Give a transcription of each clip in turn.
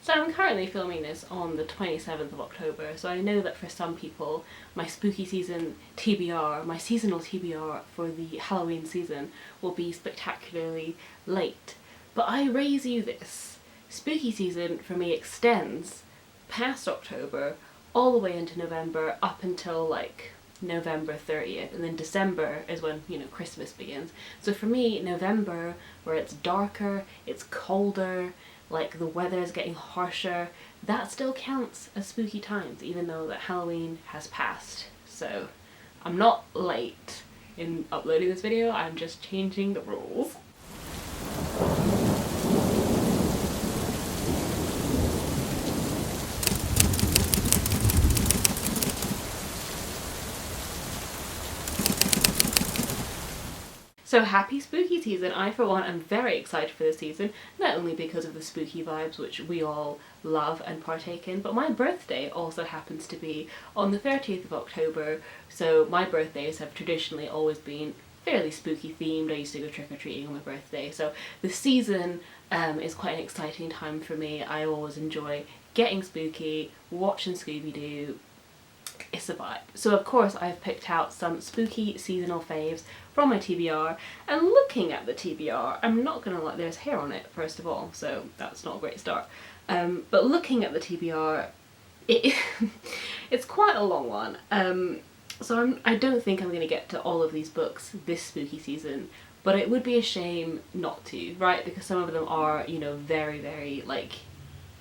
So I'm currently filming this on the 27th of October, so I know that for some people my spooky season TBR, my seasonal TBR for the Halloween season will be spectacularly late. But I raise you this. Spooky season for me extends past October all the way into November up until like November 30th, and then December is when, you know, Christmas begins. So for me, November, where it's darker, it's colder, like the weather is getting harsher, that still counts as spooky times, even though that Halloween has passed. So I'm not late in uploading this video, I'm just changing the rules. So happy spooky season! I for one am very excited for this season, not only because of the spooky vibes which we all love and partake in, but my birthday also happens to be on the 30th of October, so my birthdays have traditionally always been fairly spooky themed. I used to go trick-or-treating on my birthday, so the season is quite an exciting time for me. I always enjoy getting spooky, watching Scooby-Doo. It's a vibe. So of course I've picked out some spooky seasonal faves from my TBR, and looking at the TBR, I'm not gonna lie, there's hair on it first of all, so that's not a great start. But looking at the TBR, it's quite a long one. So I don't think I'm gonna get to all of these books this spooky season, but it would be a shame not to, right? Because some of them are, you know, very, very like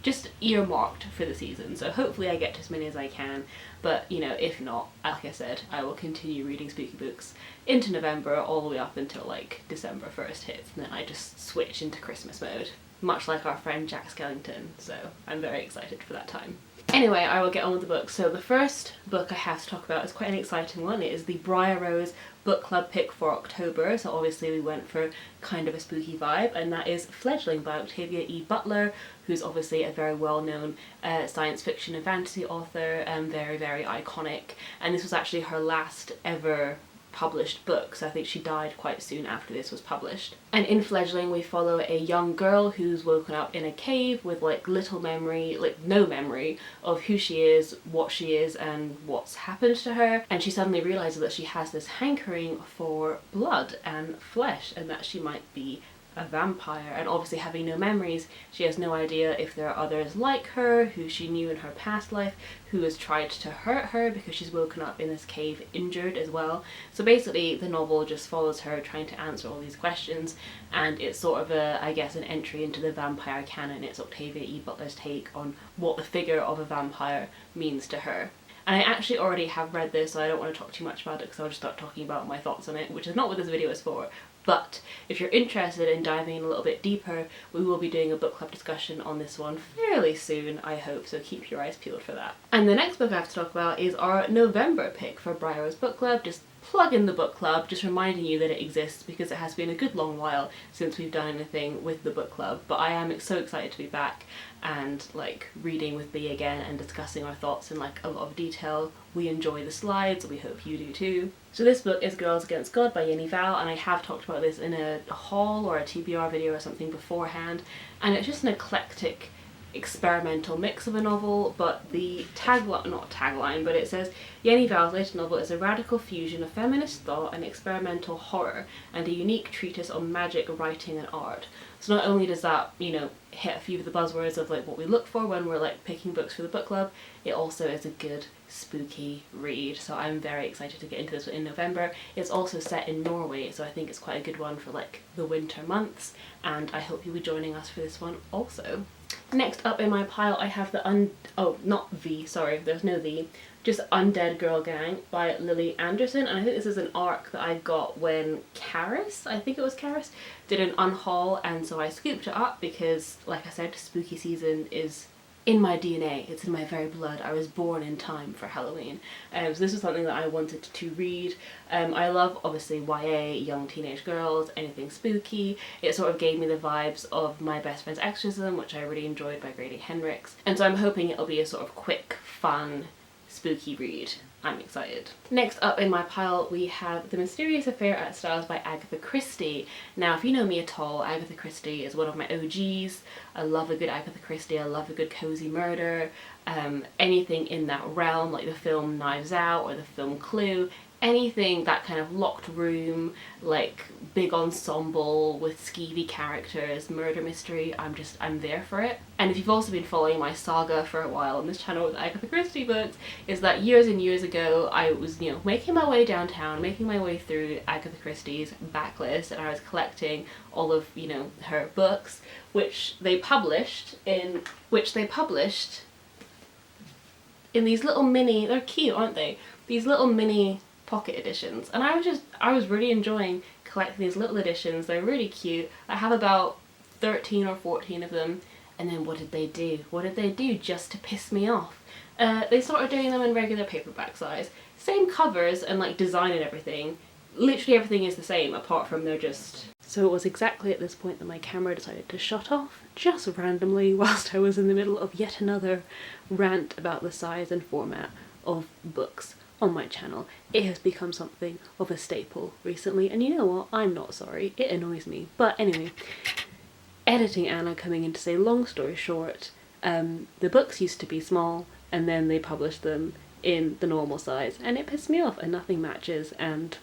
just earmarked for the season, so hopefully I get to as many as I can, but you know, if not, like I said, I will continue reading spooky books into November all the way up until like December 1st hits, and then I just switch into Christmas mode, much like our friend Jack Skellington, so I'm very excited for that time. Anyway, I will get on with the book. So the first book I have to talk about is quite an exciting one. It is the Briar Rose book club pick for October, so obviously we went for kind of a spooky vibe, and that is Fledgling by Octavia E. Butler, who's obviously a very well-known science fiction and fantasy author, and very, very iconic, and this was actually her last ever published book, so I think she died quite soon after this was published. And in Fledgling we follow a young girl who's woken up in a cave with like little memory, like no memory of who she is, what she is, and what's happened to her, and she suddenly realises that she has this hankering for blood and flesh, and that she might be a vampire. And obviously, having no memories, she has no idea if there are others like her who she knew in her past life who has tried to hurt her, because she's woken up in this cave injured as well. So basically the novel just follows her trying to answer all these questions, and it's sort of a, I guess, an entry into the vampire canon. It's Octavia E. Butler's take on what the figure of a vampire means to her. And I actually already have read this, so I don't want to talk too much about it because I'll just start talking about my thoughts on it, which is not what this video is for. But if you're interested in diving in a little bit deeper, we will be doing a book club discussion on this one fairly soon, I hope, so keep your eyes peeled for that. And the next book I have to talk about is our November pick for Briar Rose Book Club. Just plug in the book club, just reminding you that it exists because it has been a good long while since we've done anything with the book club, but I am so excited to be back and like reading with Bea again and discussing our thoughts in like a lot of detail. We enjoy the slides, we hope you do too. So this book is Girls Against God by Yenny Val, and I have talked about this in a haul or a TBR video or something beforehand, and it's just an eclectic experimental mix of a novel, but the tagline, not tagline, but it says Yenny Val's latest novel is a radical fusion of feminist thought and experimental horror, and a unique treatise on magic, writing and art. So not only does that, you know, hit a few of the buzzwords of like what we look for when we're like picking books for the book club, it also is a good spooky read, so I'm very excited to get into this one in November. It's also set in Norway, so I think it's quite a good one for like the winter months, and I hope you'll be joining us for this one also. Next up in my pile I have just Undead Girl Gang by Lily Anderson, and I think this is an arc that I got when Karis, I think it was Karis, did an unhaul, and so I scooped it up because, like I said, spooky season is in my DNA, it's in my very blood. I was born in time for Halloween. So this was something that I wanted to read. I love, obviously, YA, young teenage girls, anything spooky. It sort of gave me the vibes of My Best Friend's Exorcism, which I really enjoyed by Grady Hendrix. And so I'm hoping it'll be a sort of quick, fun, spooky read. I'm excited. Next up in my pile we have The Mysterious Affair at Styles by Agatha Christie. Now if you know me at all, Agatha Christie is one of my OGs. I love a good Agatha Christie, I love a good cozy murder. Anything in that realm, like the film Knives Out or the film Clue, anything that kind of locked room, like big ensemble with skeevy characters, murder mystery, I'm there for it. And if you've also been following my saga for a while on this channel with Agatha Christie books, is that years and years ago I was, you know, making my way downtown, making my way through Agatha Christie's backlist, and I was collecting all of, you know, her books, which they published in these little mini, they're cute, aren't they? These little mini pocket editions, and I was really enjoying collecting these little editions. They're really cute. I have about 13 or 14 of them, and then what did they do? What did they do just to piss me off? They started doing them in regular paperback size. Same covers and like design and everything. Literally everything is the same apart from they're just... So it was exactly at this point that my camera decided to shut off, just randomly, whilst I was in the middle of yet another rant about the size and format of books on my channel. It has become something of a staple recently, and you know what? I'm not sorry. It annoys me. But anyway, editing Anna coming in to say, long story short, the books used to be small, and then they published them in the normal size, and it pissed me off, and nothing matches, and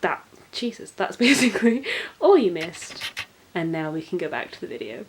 that, Jesus, that's basically all you missed. And now we can go back to the video.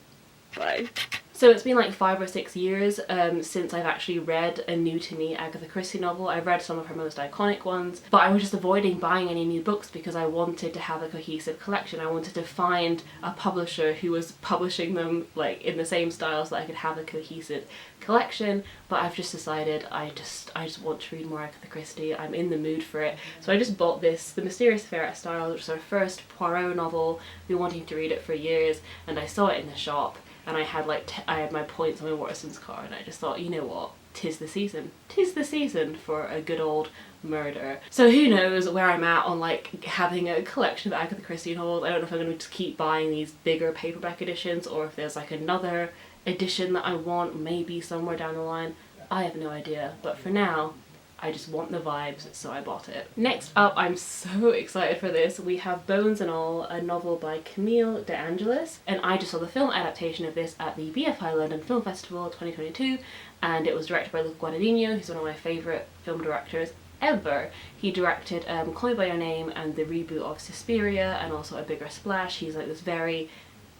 Bye. So it's been like 5 or 6 years since I've actually read a new to me Agatha Christie novel. I've read some of her most iconic ones, but I was just avoiding buying any new books because I wanted to have a cohesive collection. I wanted to find a publisher who was publishing them like in the same style so that I could have a cohesive collection, but I've just decided I just want to read more Agatha Christie. I'm in the mood for it. So I just bought this, The Mysterious Affair at Styles, which is her first Poirot novel. I've been wanting to read it for years, and I saw it in the shop. And I had my points on my Waterson's card, and I just thought, you know what, 'tis the season. 'Tis the season for a good old murder. So who knows where I'm at on like having a collection of Agatha Christie novels. I don't know if I'm going to just keep buying these bigger paperback editions, or if there's like another edition that I want maybe somewhere down the line. I have no idea, but for now I just want the vibes, so I bought it. Next up, I'm so excited for this. We have Bones and All, a novel by Camille De Angelis, and I just saw the film adaptation of this at the BFI London Film Festival 2022, and it was directed by Luca Guadagnino, who's one of my favourite film directors ever. He directed Call Me By Your Name and the reboot of Suspiria, and also A Bigger Splash. He's like this very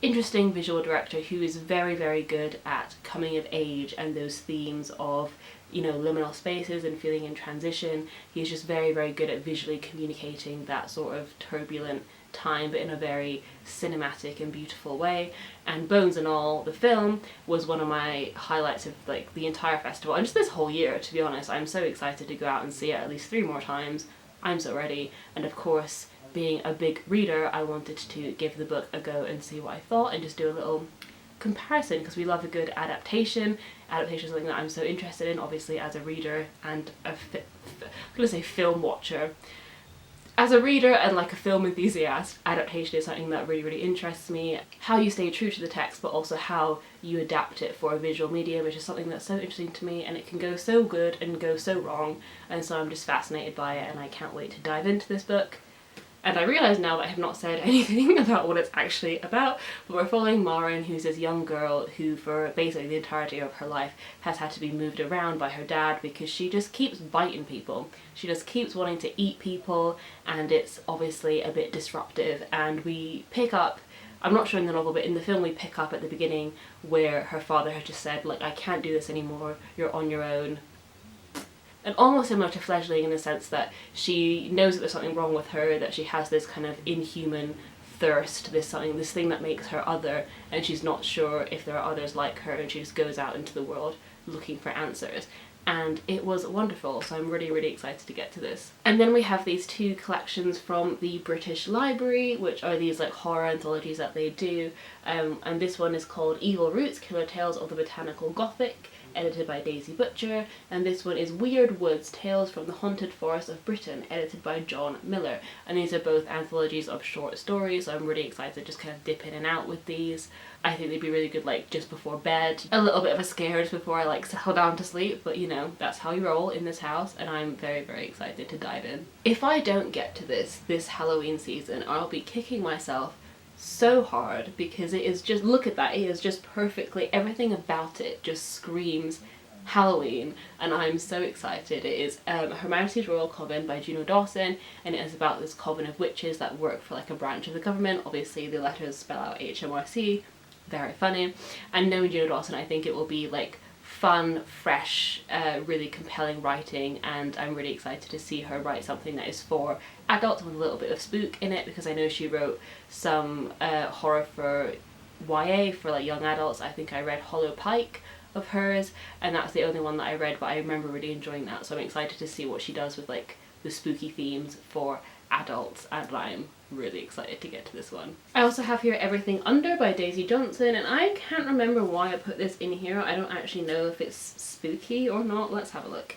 interesting visual director who is very, very good at coming of age and those themes of, you know, liminal spaces and feeling in transition. He's just very, very good at visually communicating that sort of turbulent time, but in a very cinematic and beautiful way. And Bones and All, the film, was one of my highlights of like the entire festival, and just this whole year, to be honest. I'm so excited to go out and see it at least 3 more times. I'm so ready. And of course, being a big reader, I wanted to give the book a go and see what I thought, and just do a little comparison, because we love a good adaptation. Adaptation is something that I'm so interested in, obviously, as a reader and a film watcher. As a reader and like a film enthusiast, adaptation is something that really, really interests me. How you stay true to the text, but also how you adapt it for a visual medium, which is something that's so interesting to me, and it can go so good and go so wrong, and so I'm just fascinated by it, and I can't wait to dive into this book. And I realise now that I have not said anything about what it's actually about, but we're following Marin, who's this young girl who for basically the entirety of her life has had to be moved around by her dad because she just keeps biting people. She just keeps wanting to eat people, and it's obviously a bit disruptive. And we pick up, I'm not sure in the novel, but in the film we pick up at the beginning where her father has just said, like, I can't do this anymore, you're on your own. And almost similar to Fledgling in the sense that she knows that there's something wrong with her, that she has this kind of inhuman thirst, this thing that makes her other, and she's not sure if there are others like her, and she just goes out into the world looking for answers. And it was wonderful, so I'm really, really excited to get to this. And then we have these 2 collections from the British Library, which are these like horror anthologies that they do, and this one is called Evil Roots, Killer Tales of the Botanical Gothic, edited by Daisy Butcher, and this one is Weird Woods, Tales from the Haunted Forest of Britain, edited by John Miller. And these are both anthologies of short stories, so I'm really excited to just kind of dip in and out with these. I think they'd be really good like just before bed. A little bit of a scare just before I like settle down to sleep, but you know, that's how you roll in this house, and I'm very, very excited to dive in. If I don't get to this Halloween season, I'll be kicking myself so hard, because it is just, look at that, it is just perfectly, everything about it just screams Halloween, and I'm so excited. It is Her Majesty's Royal Coven by Juno Dawson, and it is about this coven of witches that work for like a branch of the government. Obviously the letters spell out HMRC, very funny, and knowing Juno Dawson, I think it will be like fun, fresh, really compelling writing, and I'm really excited to see her write something that is for adults with a little bit of spook in it, because I know she wrote some horror for YA for like young adults. I think I read Hollow Pike of hers, and that's the only one that I read, but I remember really enjoying that, so I'm excited to see what she does with like the spooky themes for adults, and I'm really excited to get to this one. I also have here Everything Under by Daisy Johnson, and I can't remember why I put this in here. I don't actually know if it's spooky or not. Let's have a look.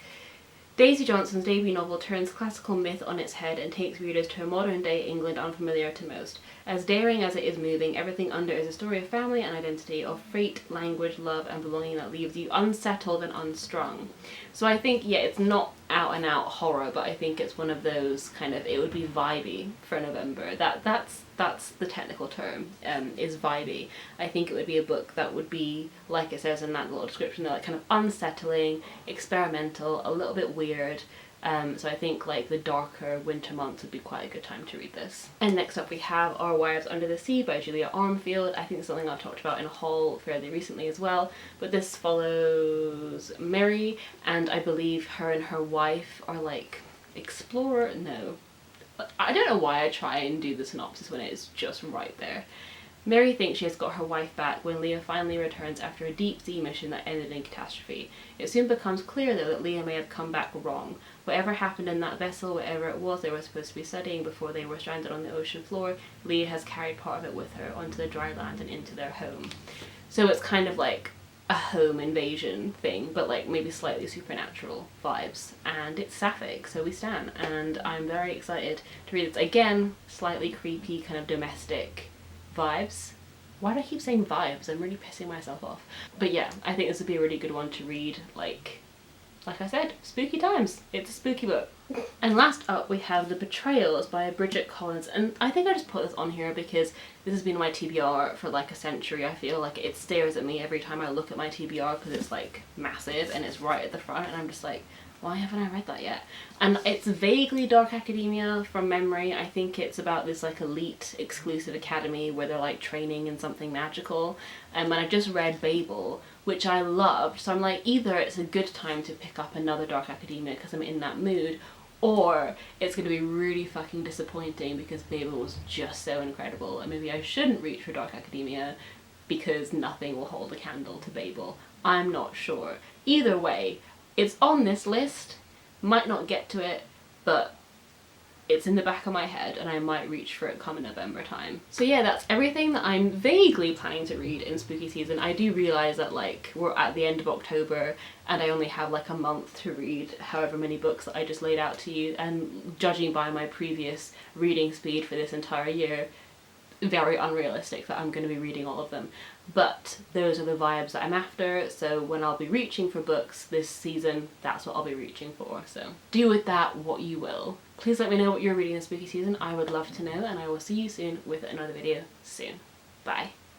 Daisy Johnson's debut novel turns classical myth on its head and takes readers to a modern-day England unfamiliar to most. As daring as it is moving, Everything Under is a story of family and identity, of fate, language, love, and belonging that leaves you unsettled and unstrung. So I think, yeah, it's not out-and-out horror, but I think it's one of those kind of, it would be vibey for November. That's the technical term, is vibey. I think it would be a book that would be, like it says in that little description, like kind of unsettling, experimental, a little bit weird. So I think like the darker winter months would be quite a good time to read this. And next up we have Our Wives Under the Sea by Julia Armfield. I think it's something I've talked about in a haul fairly recently as well, but this follows Mary, and I believe her and her wife are like explorer, no. I don't know why I try and do the synopsis when it's just right there. Mary thinks she has got her wife back when Leah finally returns after a deep sea mission that ended in catastrophe. It soon becomes clear though that Leah may have come back wrong. Whatever happened in that vessel, whatever it was they were supposed to be studying before they were stranded on the ocean floor, Leah has carried part of it with her onto the dry land and into their home. So it's kind of like a home invasion thing, but like maybe slightly supernatural vibes, and it's sapphic, so we stan, and I'm very excited to read it. Again, slightly creepy, kind of domestic vibes. Why do I keep saying vibes? I'm really pissing myself off. But yeah, I think this would be a really good one to read, like I said, spooky times. It's a spooky book. And last up we have The Betrayals by Bridget Collins, and I think I just put this on here because this has been on my TBR for like a century. I feel like it stares at me every time I look at my TBR because it's like massive and it's right at the front, and I'm just like, why haven't I read that yet? And it's vaguely dark academia from memory. I think it's about this like elite exclusive academy where they're like training in something magical. And I just read Babel, which I loved, so I'm like, either it's a good time to pick up another dark academia because I'm in that mood, or it's going to be really fucking disappointing because Babel was just so incredible, and maybe I shouldn't reach for dark academia because nothing will hold a candle to Babel. I'm not sure. Either way, it's on this list, might not get to it, but it's in the back of my head and I might reach for it come November time. So yeah, that's everything that I'm vaguely planning to read in spooky season. I do realise that like we're at the end of October and I only have like a month to read however many books that I just laid out to you, and judging by my previous reading speed for this entire year, very unrealistic that I'm going to be reading all of them. But those are the vibes that I'm after, so when I'll be reaching for books this season, that's what I'll be reaching for. So do with that what you will. Please let me know what you're reading this spooky season. I would love to know, and I will see you soon with another video soon. Bye.